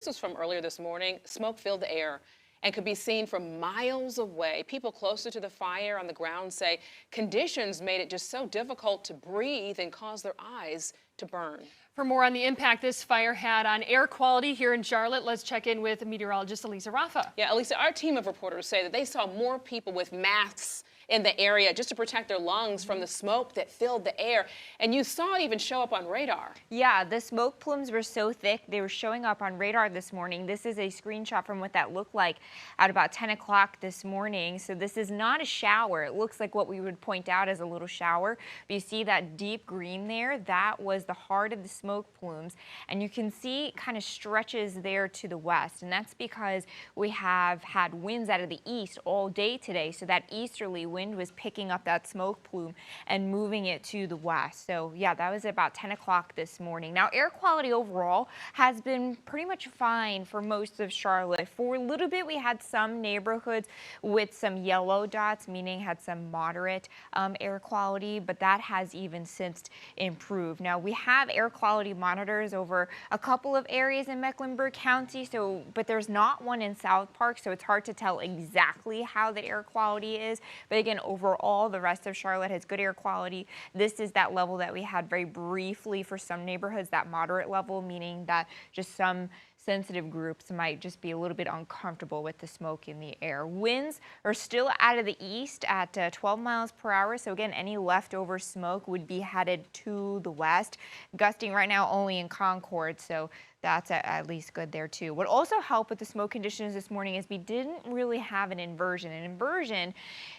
This was from earlier this morning. Smoke filled the air and could be seen from miles away. People closer to the fire on the ground say conditions made it just so difficult to breathe and caused their eyes to burn. For more on the impact this fire had on air quality here in Charlotte, let's check in with meteorologist Elisa Rafa. Yeah, Elisa, our team of reporters say that they saw more people with masks in the area just to protect their lungs from the smoke that filled the air. And you saw it even show up on radar. Yeah, the smoke plumes were so thick, they were showing up on radar this morning. This is a screenshot from what that looked like at about 10 o'clock this morning. So this is not a shower. It looks like what we would point out as a little shower. But you see that deep green there? That was the heart of the smoke plumes. And you can see it kind of stretches there to the west. And that's because we have had winds out of the east all day today. So that easterly wind was picking up that smoke plume and moving it to the west. So yeah, that was about 10 o'clock this morning. Now, air quality overall has been pretty much fine for most of Charlotte. For a little bit, we had some neighborhoods with some yellow dots, meaning had some moderate air quality, but that has even since improved. Now, we have air quality monitors over a couple of areas in Mecklenburg County, but there's not one in SouthPark, so it's hard to tell exactly how the air quality is. But again, overall, the rest of Charlotte has good air quality. This is that level that we had very briefly for some neighborhoods, that moderate level, meaning that just some sensitive groups might just be a little bit uncomfortable with the smoke in the air. Winds are still out of the east at 12 miles per hour. So again, any leftover smoke would be headed to the west, gusting right now only in Concord. So that's at least good there too. What also helped with the smoke conditions this morning is we didn't really have an inversion. An inversion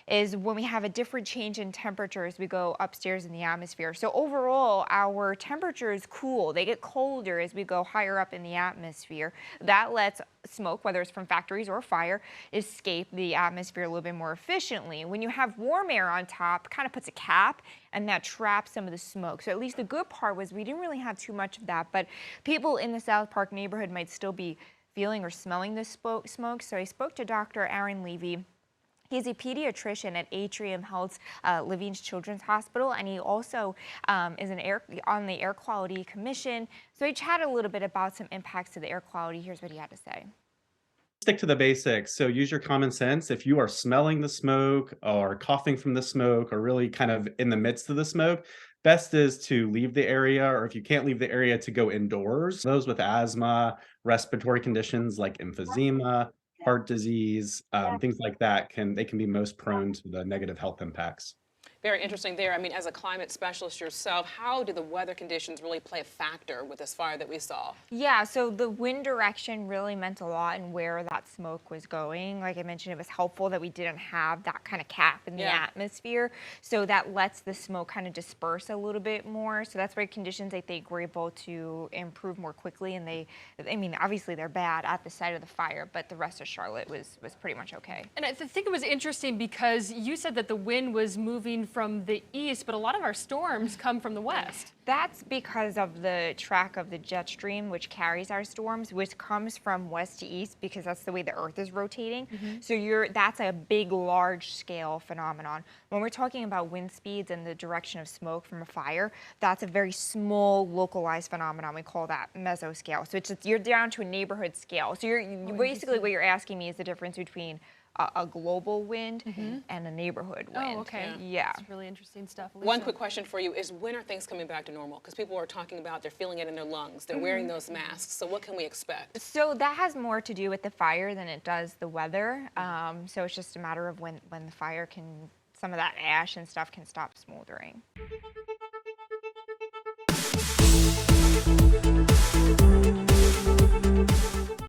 is when we have a different change in temperature as we go upstairs in the atmosphere. So overall, our temperatures cool. They get colder as we go higher up in the atmosphere. That lets smoke, whether it's from factories or fire, escape the atmosphere a little bit more efficiently. When you have warm air on top, kind of puts a cap and that traps some of the smoke. So at least the good part was we didn't really have too much of that, but people in the SouthPark neighborhood might still be feeling or smelling the smoke. So I spoke to Dr. Aaron Levy. He's a pediatrician at Atrium Health's Levine's Children's Hospital, and he also is on the Air Quality Commission. So he chatted a little bit about some impacts to the air quality. Here's what he had to say. Stick to the basics. So use your common sense. If you are smelling the smoke or coughing from the smoke or really kind of in the midst of the smoke, best is to leave the area, or if you can't leave the area, to go indoors. Those with asthma, respiratory conditions like emphysema, heart disease, things like that can be most prone to the negative health impacts. Very interesting there. I mean, as a climate specialist yourself, how do the weather conditions really play a factor with this fire that we saw? Yeah, so the wind direction really meant a lot in where that smoke was going. Like I mentioned, it was helpful that we didn't have that kind of cap in the atmosphere. So that lets the smoke kind of disperse a little bit more. So that's why conditions, I think, were able to improve more quickly. And I mean, obviously they're bad at the site of the fire, but the rest of Charlotte was pretty much okay. And I think it was interesting because you said that the wind was moving from the east, but a lot of our storms come from the west. That's because of the track of the jet stream, which carries our storms, which comes from west to east because that's the way the Earth is rotating. So that's a big, large-scale phenomenon. When we're talking about wind speeds and the direction of smoke from a fire, that's a very small, localized phenomenon. We call that mesoscale. So you're down to a neighborhood scale. So basically what you're asking me is the difference between a global wind and a neighborhood wind. Oh, okay. Yeah. That's really interesting stuff. Lisa. One quick question for you is, when are things coming back to normal? Because people are talking about they're feeling it in their lungs. They're wearing those masks. So what can we expect? So that has more to do with the fire than it does the weather. So it's just a matter of when the fire some of that ash and stuff can stop smoldering.